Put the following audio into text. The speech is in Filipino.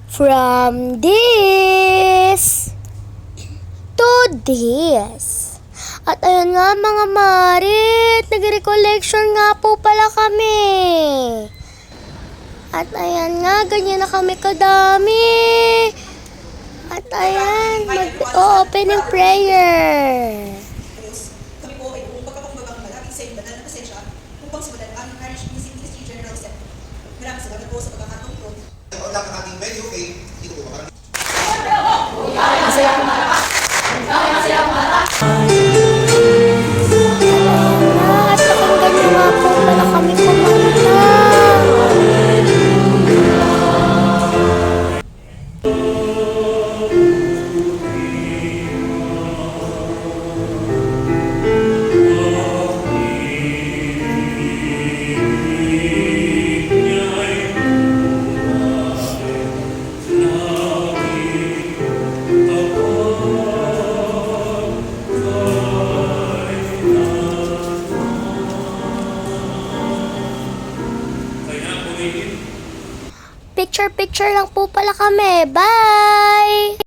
From this to this. At ayun nga mga marit, nag-recollection nga po pala kami. At ayan nga, ganyan na kami kadami. At ayan, mag-open yung prayer. Kami po ay buong pagkapakumbabang malapit sa iyong banal na pasensya upang simulan ang aming parish music ministry general set. Maraming salamat po sa pagkakataong ito. Ang lang ang ating venue ay dito po makarami. At pakinggan nyo nga po pala kami kumanta. Picture lang po pala kami. Bye!